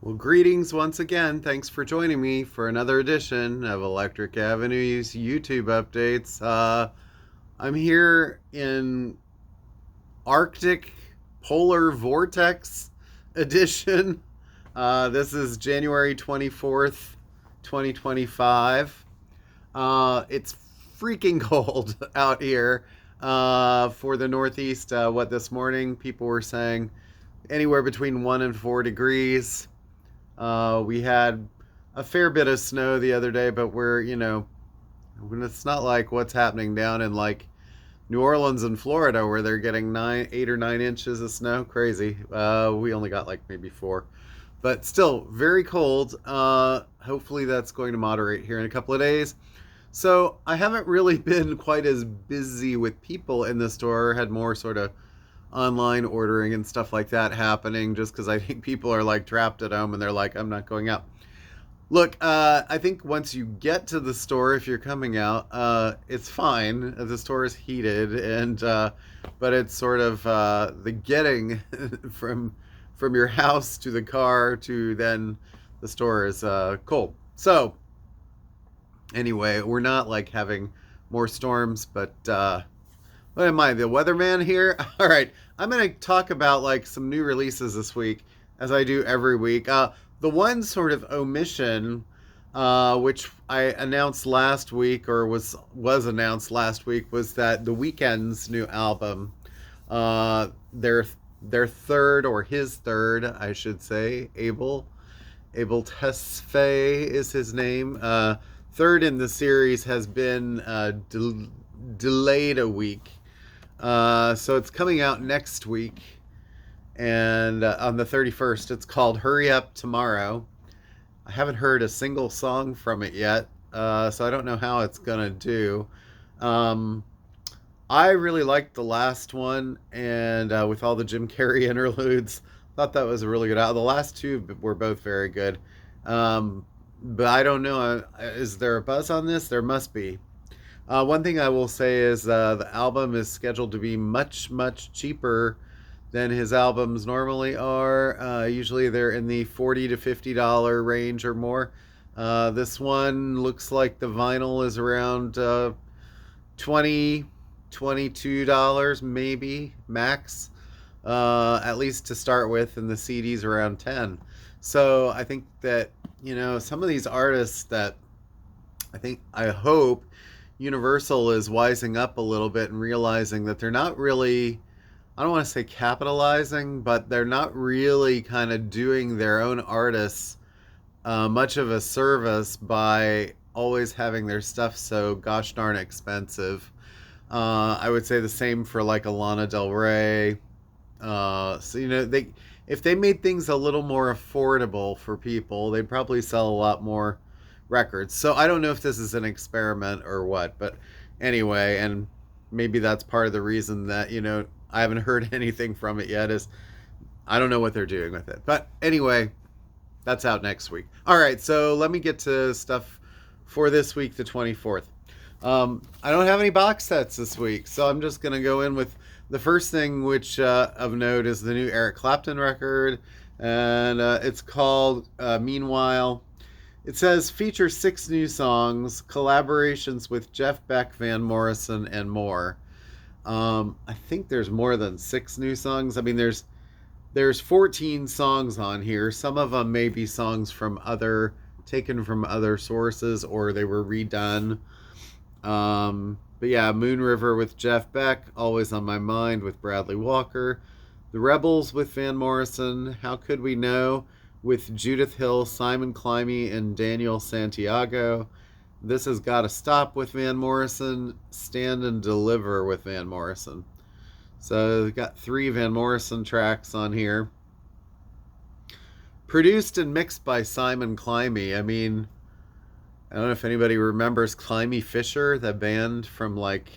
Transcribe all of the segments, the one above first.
Well, greetings once again. Thanks for joining me for another edition of Electric Avenue's YouTube updates. I'm here in Arctic Polar Vortex edition. This is January 24th, 2025. It's freaking cold out here for the Northeast. What this morning people were saying anywhere between 1 and 4 degrees. We had a fair bit of snow the other day, but when it's not like what's happening down in like New Orleans and Florida where they're getting 8 or 9 inches of snow. Crazy. We only got like maybe 4, but still very cold. Hopefully that's going to moderate here in a couple of days. So I haven't really been quite as busy with people in the store. Had more sort of online ordering and stuff like that happening just because I think people are like trapped at home and they're like, I'm not going out. Look, I think once you get to the store, if you're coming out, it's fine. The store is heated, but it's sort of the getting from from your house to the car to then the store is cold. So anyway, we're not like having more storms, but what am I, the weatherman here? All right, I'm gonna talk about like some new releases this week, as I do every week. The one sort of omission, which I announced last week, or was announced last week, was that The Weeknd's new album, their third, or his third, I should say, Abel Tesfaye is his name. Third in the series has been delayed a week. So it's coming out next week, and on the 31st. It's called Hurry Up Tomorrow. I haven't heard a single song from it yet, so I don't know how it's going to do. Um, I really liked the last one, and with all the Jim Carrey interludes, thought that was a really good album. The last two were both very good. But I don't know. Is there a buzz on this? There must be. One thing I will say is the album is scheduled to be much, much cheaper than his albums normally are. Usually they're in the $40 to $50 range or more. This one looks like the vinyl is around 20, $22 maybe max, at least to start with, and the CD's around 10. So I think that some of these artists that I hope Universal is wising up a little bit and realizing that they're not really, I don't want to say capitalizing, but they're not really kind of doing their own artists much of a service by always having their stuff so gosh darn expensive. I would say the same for like a Lana Del Rey. So they, if they made things a little more affordable for people, they'd probably sell a lot more records. So I don't know if this is an experiment or what, but anyway, and maybe that's part of the reason that I haven't heard anything from it yet, is I don't know what they're doing with it. But anyway, that's out next week. All right, so let me get to stuff for this week, the 24th. I don't have any box sets this week, so I'm just going to go in with the first thing, which of note is the new Eric Clapton record, and it's called Meanwhile. It says features 6 new songs, collaborations with Jeff Beck, Van Morrison, and more. I think there's more than 6 new songs. I mean, there's 14 songs on here. Some of them may be songs taken from other sources, or they were redone. But yeah, Moon River with Jeff Beck, Always on My Mind with Bradley Walker, The Rebels with Van Morrison, How Could We Know with Judith Hill, Simon Climie, and Daniel Santiago. This Has Gotta Stop with Van Morrison, Stand and Deliver with Van Morrison. So we've got 3 Van Morrison tracks on here. Produced and mixed by Simon Climie. I mean, I don't know if anybody remembers Climie Fisher, the band from like,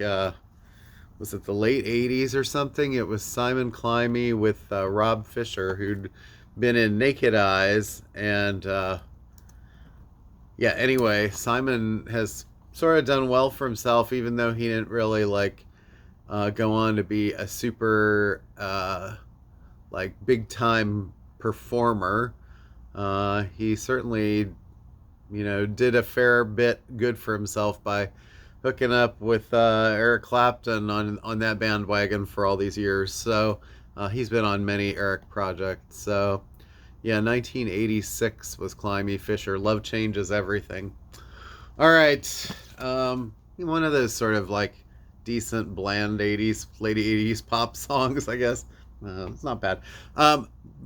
was it the late 80s or something? It was Simon Climie with Rob Fisher, who'd been in Naked Eyes. And yeah, anyway, Simon has sort of done well for himself, even though he didn't really like go on to be a super like big time performer. He certainly, did a fair bit good for himself by hooking up with Eric Clapton on that bandwagon for all these years. So he's been on many Eric projects. So yeah, 1986 was Climby Fisher. Love changes everything. All right, one of those sort of like decent, bland '80s, late '80s pop songs, I guess. It's not bad.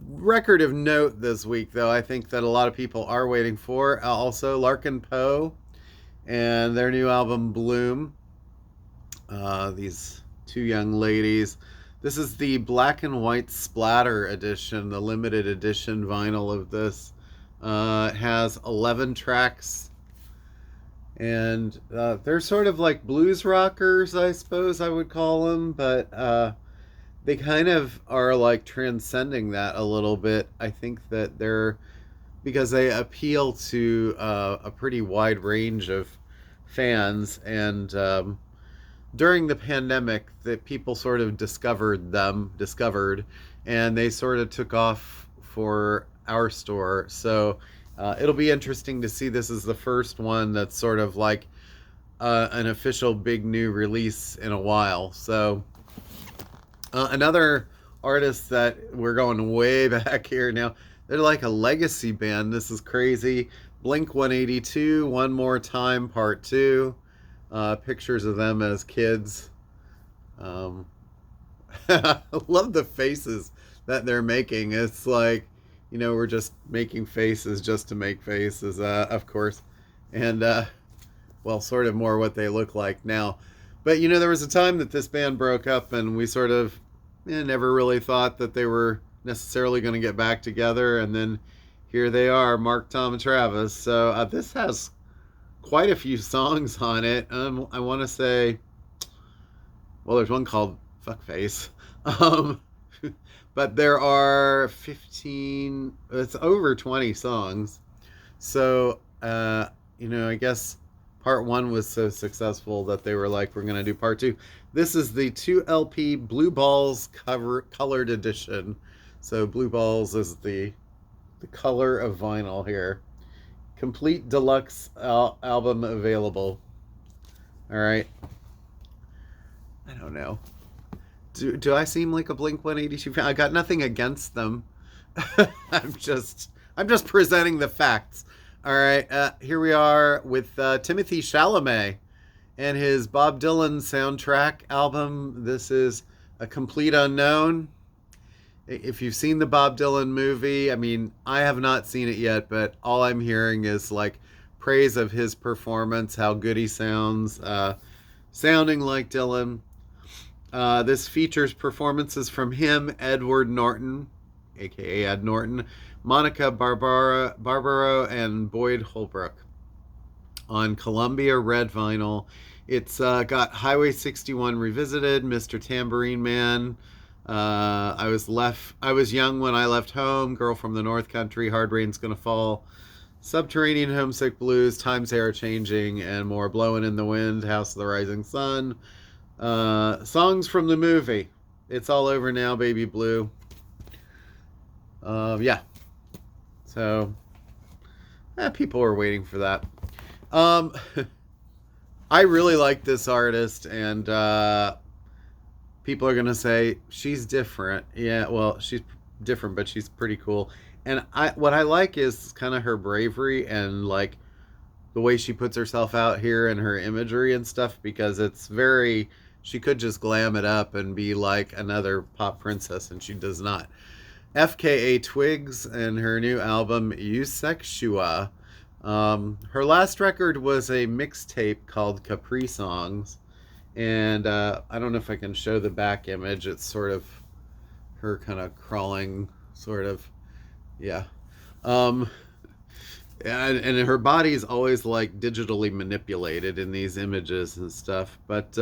Record of note this week, though, I think that a lot of people are waiting for. Also, Larkin Poe and their new album Bloom. These two young ladies. This is the black and white splatter edition, the limited edition vinyl of this. It has 11 tracks, and they're sort of like blues rockers, I suppose I would call them, but they kind of are like transcending that a little bit. I think that because they appeal to a pretty wide range of fans, and during the pandemic that people sort of discovered, and they sort of took off for our store. So it'll be interesting to see. This is the first one that's sort of like an official big new release in a while. So another artist that we're going way back here now, they're like a legacy band. This is crazy. Blink 182, One More Time, Part 2. Pictures of them as kids. I love the faces that they're making. It's like, we're just making faces just to make faces, of course. And, well, sort of more what they look like now. But, there was a time that this band broke up, and we sort of never really thought that they were necessarily going to get back together. And then here they are, Mark, Tom, and Travis. So this has quite a few songs on it. I want to say, well, there's one called Fuckface. But there are 15, it's over 20 songs. So, I guess part 1 was so successful that they were like, we're going to do part 2. This is the 2 LP Blue Balls colored edition. So Blue Balls is the color of vinyl here. Complete deluxe album available. All right. I don't know. Do I seem like a Blink 182 fan? I got nothing against them. I'm just presenting the facts. All right. Here we are with Timothy Chalamet and his Bob Dylan soundtrack album. This is A Complete Unknown. If you've seen the Bob Dylan movie, I mean, I have not seen it yet, but all I'm hearing is like praise of his performance, how good he sounds, sounding like Dylan. This features performances from him, Edward Norton, aka Ed Norton, Monica Barbaro, and Boyd Holbrook on Columbia Red Vinyl. It's got Highway 61 Revisited, Mr. Tambourine Man, I was young when I left home, Girl from the North Country, Hard Rain's Gonna Fall, Subterranean Homesick Blues, Times They Are Changing, and more, Blowing in the Wind, House of the Rising Sun. Songs from the movie, It's All Over Now, Baby Blue. Yeah. So, people are waiting for that. I really like this artist, and people are gonna say she's different. Yeah, well, she's different, but she's pretty cool. And what I like is kind of her bravery and like the way she puts herself out here and her imagery and stuff, because it's very, she could just glam it up and be like another pop princess, and she does not. FKA Twigs and her new album Eusexua. Her last record was a mixtape called Capri Songs, and I don't know if I can show the back image. It's sort of her kind of crawling, sort of, yeah. And her body is always like digitally manipulated in these images and stuff. But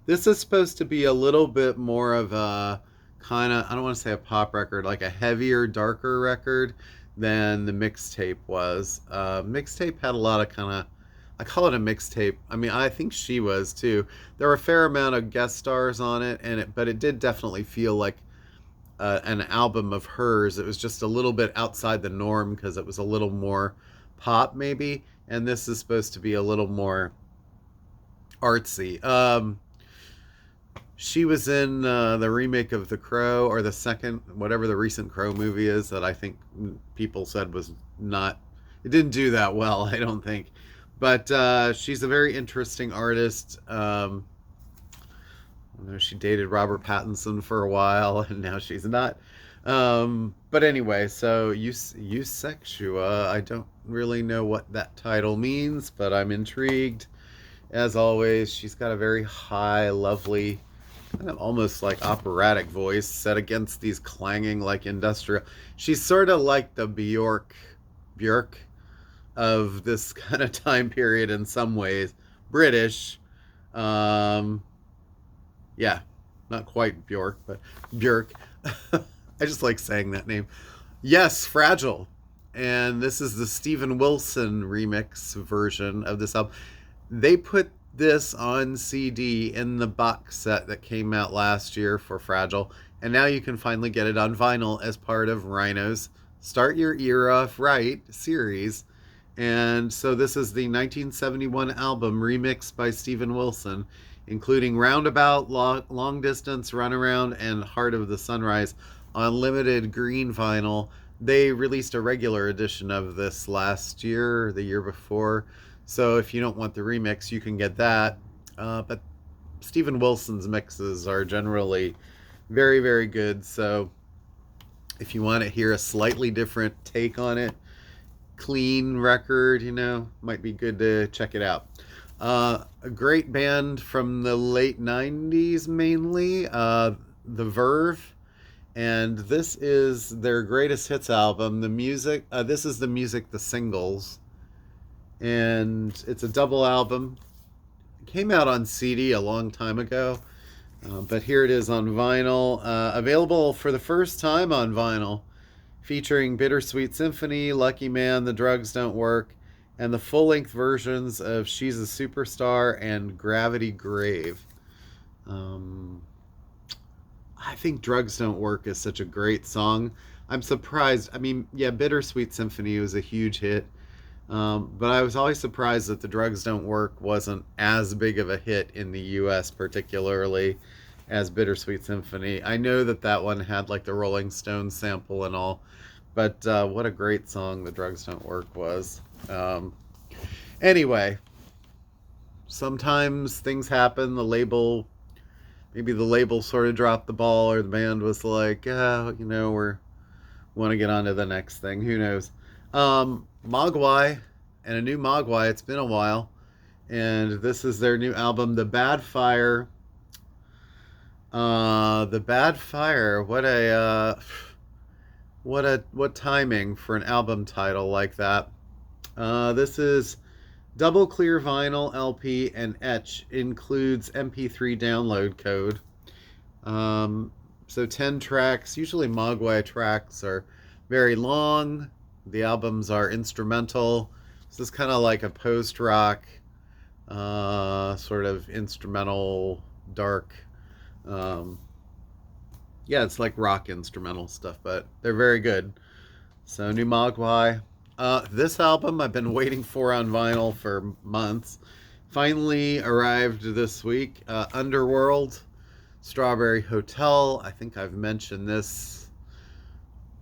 this is supposed to be a little bit more of a kind of, I don't want to say a pop record, like a heavier, darker record than the mixtape was. Mixtape had a lot of kind of, I call it a mixtape. I mean, I think she was too. There were a fair amount of guest stars on it, but it did definitely feel like an album of hers. It was just a little bit outside the norm because it was a little more pop, maybe. And this is supposed to be a little more artsy. She was in the remake of The Crow, or the second, whatever the recent Crow movie is that I think people said was not, it didn't do that well, I don't think. But she's a very interesting artist. She dated Robert Pattinson for a while, and now she's not. But anyway, so Eusexua, I don't really know what that title means, but I'm intrigued. As always, she's got a very high, lovely, kind of almost like operatic voice set against these clanging like industrial. She's sort of like the Björk of this kind of time period in some ways. British. Yeah, not quite Björk, but Björk. I just like saying that name. Yes, Fragile. And this is the Steven Wilson remix version of this album. They put this on CD in the box set that came out last year for Fragile, and now you can finally get it on vinyl as part of Rhino's Start Your Ear Off Right series. And so this is the 1971 album remixed by Steven Wilson, including Roundabout, Long Distance, Runaround, and Heart of the Sunrise on limited green vinyl. They released a regular edition of this last year, or the year before. So if you don't want the remix, you can get that. But Steven Wilson's mixes are generally very, very good. So if you want to hear a slightly different take on it, clean record, might be good to check it out. A great band from the late 90s mainly, The Verve. And this is their greatest hits album. This is the music, the singles. And it's a double album. It came out on CD a long time ago, but here it is on vinyl. Available for the first time on vinyl, featuring Bittersweet Symphony, Lucky Man, The Drugs Don't Work, and the full-length versions of She's a Superstar and Gravity Grave. I think Drugs Don't Work is such a great song. I'm surprised. I mean, yeah, Bittersweet Symphony was a huge hit. But I was always surprised that The Drugs Don't Work wasn't as big of a hit in the US, particularly, as Bittersweet Symphony. I know that one had like the Rolling Stones sample and all, but what a great song The Drugs Don't Work was. Anyway, sometimes things happen. Maybe the label sort of dropped the ball, or the band was like, we want to get on to the next thing. Who knows? Mogwai, and a new Mogwai. It's been a while, and this is their new album, The Bad Fire. The Bad Fire. What timing for an album title like that. This is double clear vinyl, LP, and etch. Includes MP3 download code. So 10 tracks. Usually Mogwai tracks are very long. The albums are instrumental. This is kind of like a post-rock, sort of instrumental, dark. It's like rock instrumental stuff, but they're very good. So, new Mogwai. This album I've been waiting for on vinyl for months. Finally arrived this week. Underworld, Strawberry Hotel. I think I've mentioned this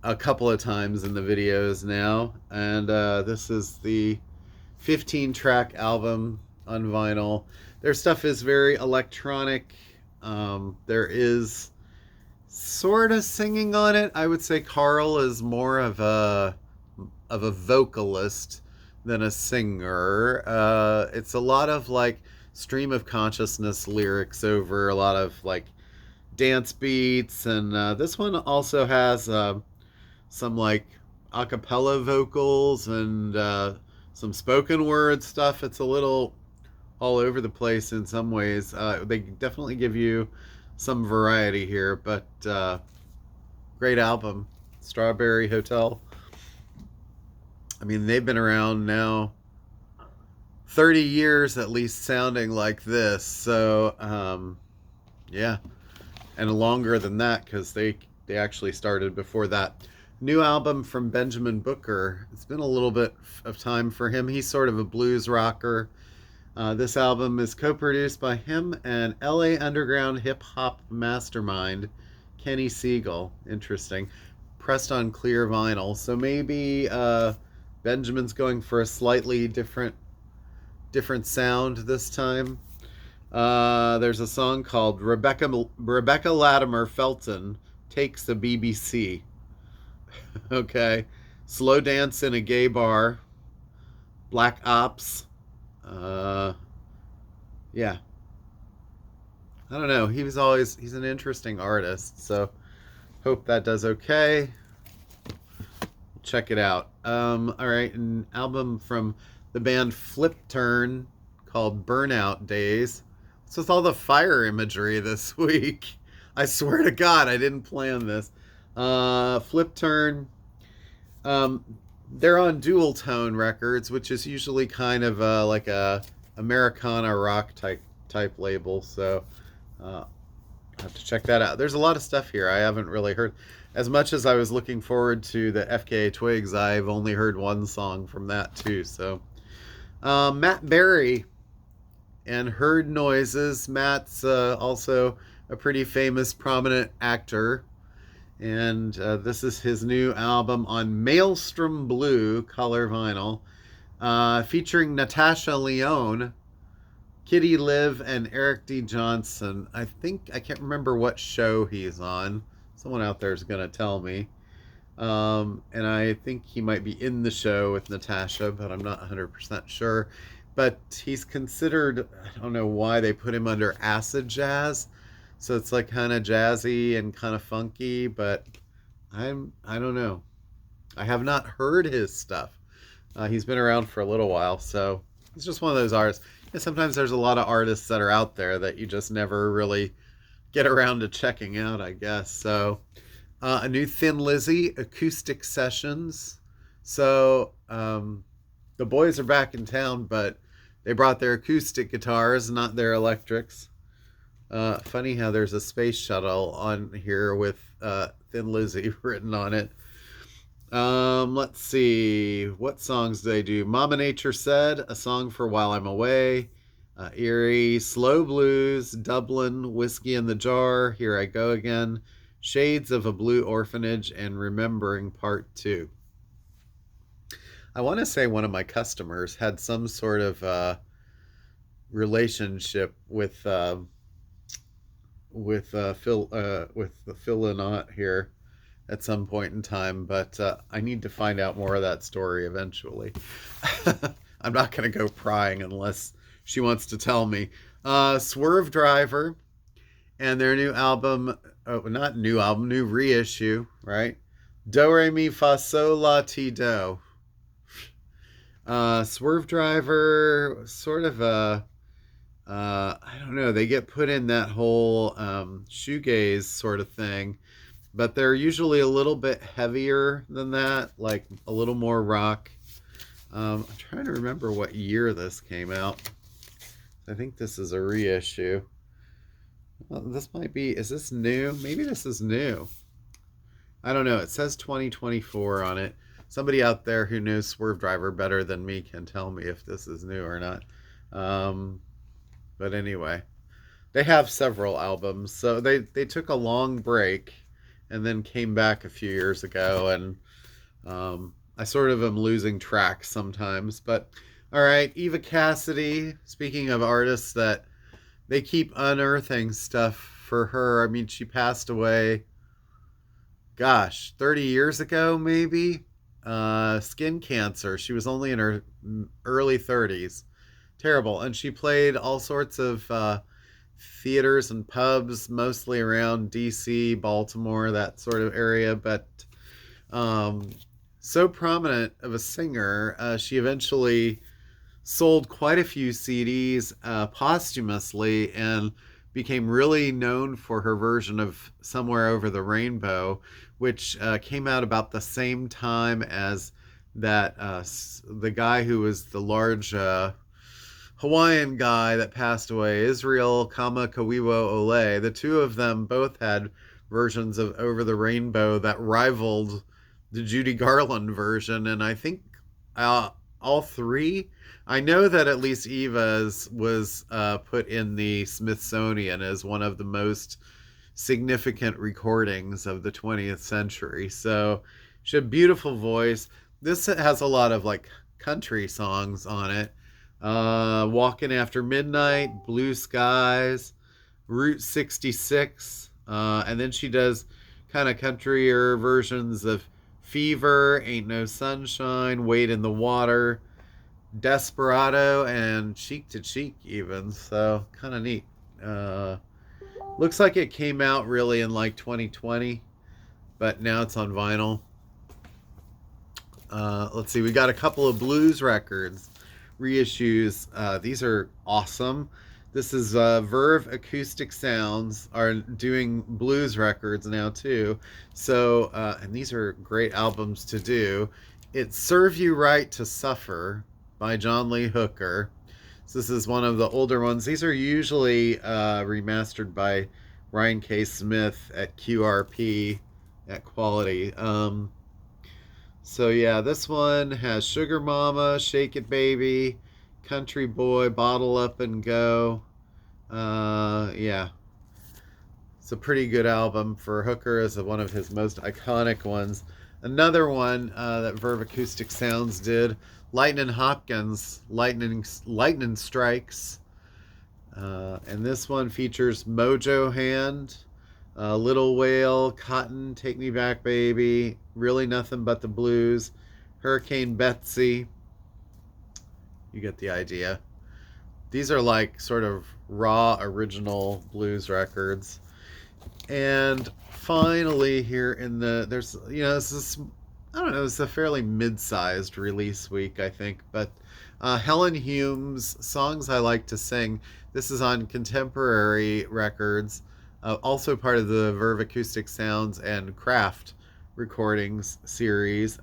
a couple of times in the videos now, and this is the 15-track album on vinyl. Their stuff is very electronic. There is sort of singing on it. I would say Carl is more of a vocalist than a singer. It's a lot of like stream of consciousness lyrics over a lot of like dance beats, and this one also has some like a cappella vocals and some spoken word stuff. It's a little all over the place in some ways. They definitely give you some variety here, but great album, Strawberry Hotel. I mean, they've been around now 30 years at least, sounding like this. So yeah, and longer than that, because they they actually started before that. New album from Benjamin Booker. It's been a little bit of time for him. He's sort of a blues rocker. This album is co-produced by him and LA Underground hip hop mastermind Kenny Siegel. Interesting. Pressed on clear vinyl. So maybe Benjamin's going for a slightly different sound this time. There's a song called Rebecca Latimer Felton Takes the BBC. Okay. Slow Dance in a Gay Bar. Black Ops. Yeah. I don't know. He's an interesting artist. So hope that does okay. Check it out. All right. An album from the band Flip Turn called Burnout Days. What's with all the fire imagery this week? I swear to God, I didn't plan this. Flip Turn. They're on Dual Tone Records, which is usually kind of like a Americana rock type label. So I have to check that out. There's a lot of stuff here I haven't really heard. As much as I was looking forward to the FKA Twigs, I've only heard one song from that too. So Matt Berry and Heard Noises. Matt's also a pretty famous, prominent actor. And this is his new album on Maelstrom Blue color vinyl, featuring Natasha Lyonne, Kitty Liv, and Eric D. Johnson. I can't remember what show he's on. Someone out there is going to tell me. And I think he might be in the show with Natasha, but I'm not 100% sure. But he's considered, I don't know why they put him under acid jazz. So it's like kind of jazzy and kind of funky, but I don't know. I have not heard his stuff. He's been around for a little while, so he's just one of those artists. And sometimes there's a lot of artists that are out there that you just never really get around to checking out, I guess. So a new Thin Lizzy acoustic sessions. So the boys are back in town, but they brought their acoustic guitars, not their electrics. Funny how there's a space shuttle on here with Thin Lizzy written on it. Let's see. What songs do they do? Mama Nature Said, A Song for While I'm Away, Erie, Slow Blues, Dublin, Whiskey in the Jar, Here I Go Again, Shades of a Blue Orphanage, and Remembering Part 2. I want to say one of my customers had some sort of relationship with Phil Lynott here at some point in time, but I need to find out more of that story eventually. I'm not going to go prying unless she wants to tell me. Swerve Driver and their new album, not new album, new reissue, right? Do Re Mi Fa Sol La Ti Do. Swerve Driver, sort of a I don't know, they get put in that whole shoegaze sort of thing, but they're usually a little bit heavier than that, like a little more rock. I'm trying to remember what year this came out. I think this is a reissue. Well, this might be, is this new? Maybe this is new. I don't know. It says 2024 on it. Somebody out there who knows Swerve Driver better than me can tell me if this is new or not. But anyway, they have several albums. So they took a long break and then came back a few years ago. And I sort of am losing track sometimes. But all right, Eva Cassidy, speaking of artists that they keep unearthing stuff for her. I mean, she passed away, gosh, 30 years ago maybe. Skin cancer. She was only in her early 30s. Terrible. And she played all sorts of theaters and pubs, mostly around DC, Baltimore, that sort of area. But so prominent of a singer, she eventually sold quite a few CDs posthumously and became really known for her version of Somewhere Over the Rainbow, which came out about the same time as that the guy who was the large Hawaiian guy that passed away, Israel Kamakawiwo Ole. The two of them both had versions of Over the Rainbow that rivaled the Judy Garland version. And I think uh, all three, I know that at least Eva's was put in the Smithsonian as one of the most significant recordings of the 20th century. So she had a beautiful voice. This has a lot of like country songs on it. Walking After Midnight, Blue Skies, Route 66. And then she does kind of countryer versions of Fever, Ain't No Sunshine, Wade in the Water, Desperado, and Cheek to Cheek even. So kind of neat. Looks like it came out really in like 2020, but now it's on vinyl. Let's see, we got a couple of blues records, reissues. These are awesome. This is Verve Acoustic Sounds are doing blues records now too. So, and these are great albums to do. It's Serve You Right to Suffer by John Lee Hooker. So this is one of the older ones. These are usually remastered by Ryan K. Smith at QRP at Quality. So yeah, this one has Sugar Mama, Shake It Baby, Country Boy, Bottle Up and Go. Yeah, it's a pretty good album for Hooker as one of his most iconic ones. Another one that Verve Acoustic Sounds did, Lightning Hopkins, Lightning Strikes. And this one features Mojo Hand, Little Whale, Cotton, Take Me Back Baby, Really Nothing But the Blues, Hurricane Betsy. You get the idea. These are like sort of raw original blues records. And finally here in there's, this is, I don't know, it's a fairly mid-sized release week, I think, but Helen Hume's Songs I Like to Sing. This is on Contemporary Records, also part of the Verve Acoustic Sounds and Craft recordings series.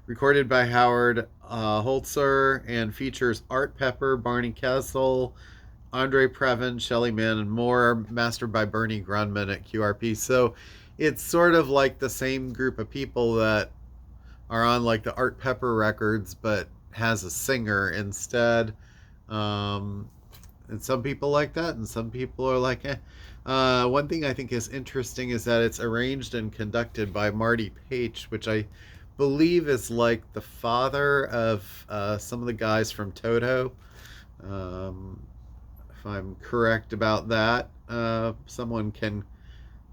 Recorded by Howard Holzer and features Art Pepper, Barney Kessel, Andre Previn, Shelly Manne, and more, mastered by Bernie Grunman at QRP. So it's sort of like the same group of people that are on like the Art Pepper records, but has a singer instead. And some people like that, and some people are like, eh. One thing I think is interesting is that it's arranged and conducted by Marty Paich, which I believe is like the father of some of the guys from Toto. If I'm correct about that, someone can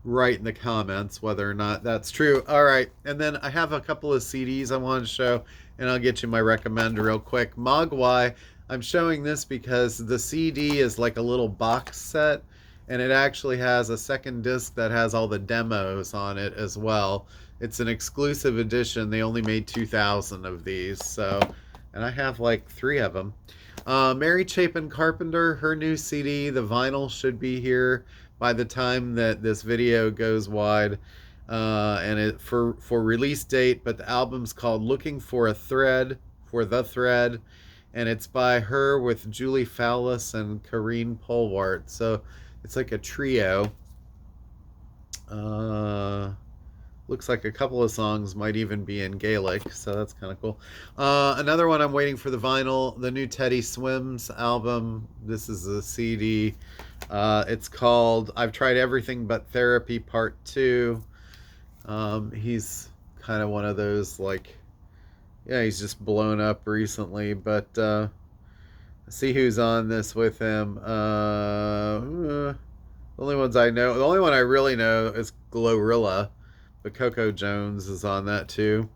write in the comments whether or not that's true. All right, and then I have a couple of CDs I want to show, and I'll get you my recommend real quick. Mogwai, I'm showing this because the CD is like a little box set, and it actually has a second disc that has all the demos on it as well. It's an exclusive edition. They only made 2,000 of these, so, and I have like 3 of them. Mary Chapin Carpenter, her new CD, the vinyl should be here by the time that this video goes wide, and it for release date. But the album's called Looking for a Thread, for the Thread, and it's by her with Julie Fowlis and Karine Polwart. So it's like a trio. Looks like a couple of songs might even be in Gaelic, so that's kind of cool. Another one I'm waiting for the vinyl, the new Teddy Swims album. This is a CD. It's called I've Tried Everything But Therapy Part 2. He's kind of one of those, like, yeah, he's just blown up recently, but see who's on this with him. The only ones I know, the only one I really know is Glorilla. But Coco Jones is on that too.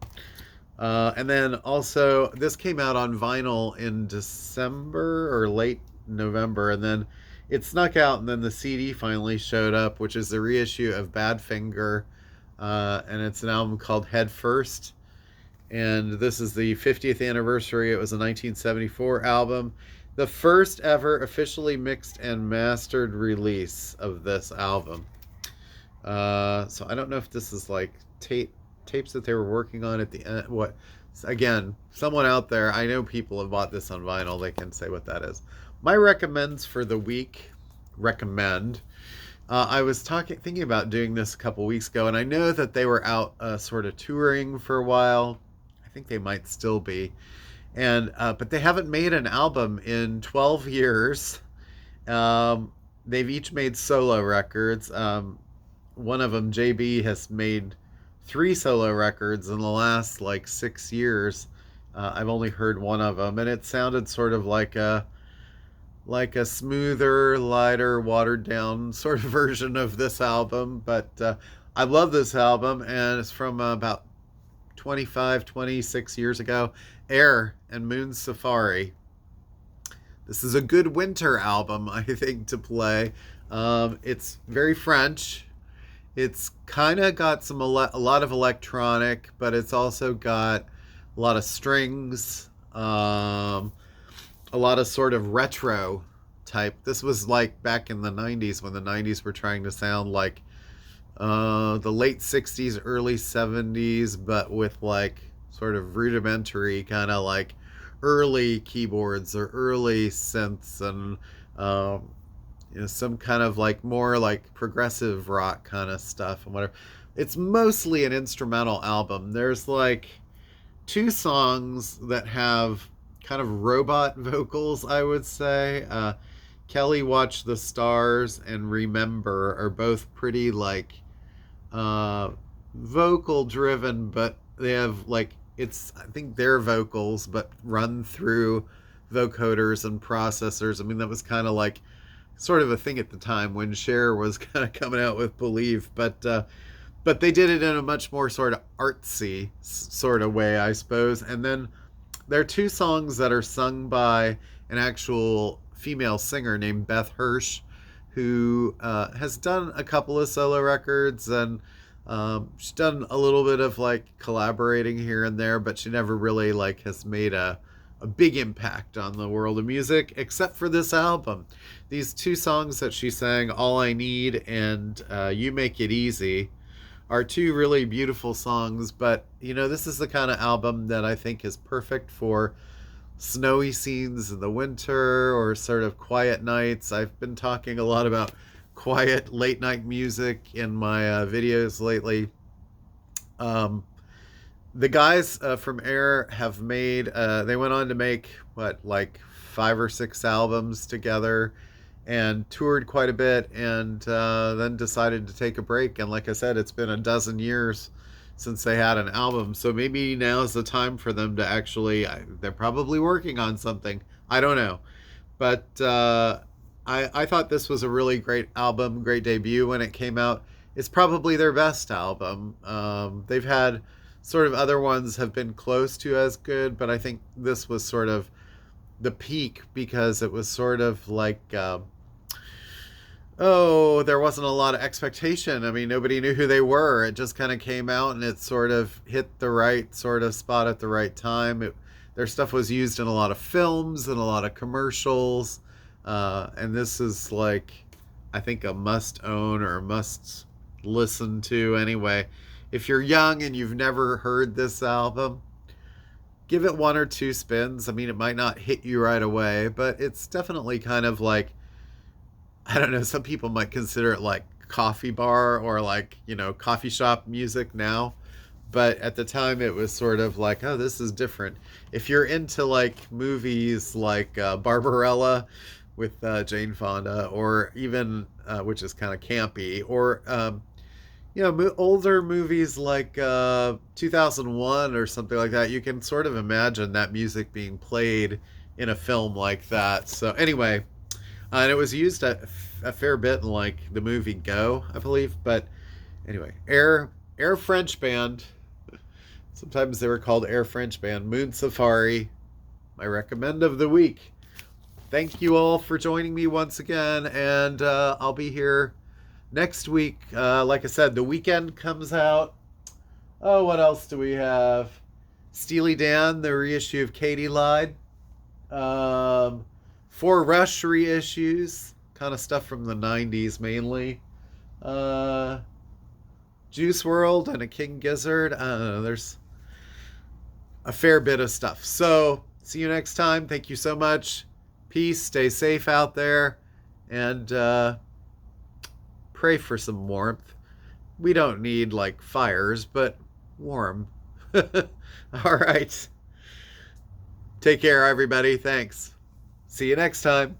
And then also, this came out on vinyl in December or late November, and then it snuck out, and then the CD finally showed up, which is the reissue of Badfinger, and it's an album called Head First. And this is the 50th anniversary. It was a 1974 album. The first ever officially mixed and mastered release of this album. So I don't know if this is like tapes that they were working on at the end. What? Again, someone out there, I know people have bought this on vinyl. They can say what that is. My recommends for the week, I was thinking about doing this a couple weeks ago, and I know that they were out sort of touring for a while. I think they might still be, and but they haven't made an album in 12 years. Um, they've each made solo records. One of them, JB, has made three solo records in the last like 6 years. I've only heard one of them, and it sounded sort of like a smoother, lighter, watered down sort of version of this album. But I love this album, and it's from about 25, 26 years ago. Air and Moon Safari. This is a good winter album, I think, to play. It's very French. It's kind of got a lot of electronic, but it's also got a lot of strings, a lot of sort of retro type. This was like back in the 90s when the 90s were trying to sound like the late 60s, early 70s, but with like sort of rudimentary kind of like early keyboards or early synths and some kind of like more like progressive rock kind of stuff and whatever. It's mostly an instrumental album. There's like two songs that have kind of robot vocals, I would say. Kelly Watch the Stars and Remember are both pretty like vocal driven, but they have like I think they're vocals, but run through vocoders and processors. I mean, that was kind of like sort of a thing at the time when Cher was kind of coming out with Believe, but they did it in a much more sort of artsy sort of way, I suppose. And then there are two songs that are sung by an actual female singer named Beth Hirsch, who has done a couple of solo records, and she's done a little bit of like collaborating here and there, but she never really like has made a big impact on the world of music, except for this album. These two songs that she sang, All I Need and You Make It Easy, are two really beautiful songs. But this is the kind of album that I think is perfect for snowy scenes in the winter or sort of quiet nights. I've been talking a lot about quiet late night music in my videos lately. The guys from Air have they went on to make like 5 or 6 albums together and toured quite a bit, and then decided to take a break. And like I said, it's been a dozen years since they had an album, so maybe now's the time for them to actually, they're probably working on something, I don't know. But I thought this was a really great album, great debut when it came out. It's probably their best album. They've had sort of other ones have been close to as good, but I think this was sort of the peak because it was sort of like there wasn't a lot of expectation. I mean, nobody knew who they were. It just kind of came out and it sort of hit the right sort of spot at the right time. Their stuff was used in a lot of films and a lot of commercials. And this is like, I think, a must own or must listen to anyway. If you're young and you've never heard this album, give it 1 or 2 spins. I mean, it might not hit you right away, but it's definitely kind of like, I don't know, some people might consider it like coffee bar or like, coffee shop music now. But at the time it was sort of like, oh, this is different. If you're into like movies like Barbarella with Jane Fonda, or even, which is kind of campy, or, older movies like 2001 or something like that, you can sort of imagine that music being played in a film like that. So anyway, and it was used a fair bit in like the movie Go, I believe. But anyway, Air French band. Sometimes they were called Air French band. Moon Safari, my recommend of the week. Thank you all for joining me once again, and I'll be here next week. Like I said, the weekend comes out. Oh, what else do we have? Steely Dan, the reissue of Katie Lied. 4 Rush reissues, kind of stuff from the 90s mainly. Juice WRLD and a King Gizzard. I don't know, there's a fair bit of stuff. So, see you next time. Thank you so much. Peace. Stay safe out there. And pray for some warmth. We don't need like fires, but warm. All right. Take care, everybody. Thanks. See you next time.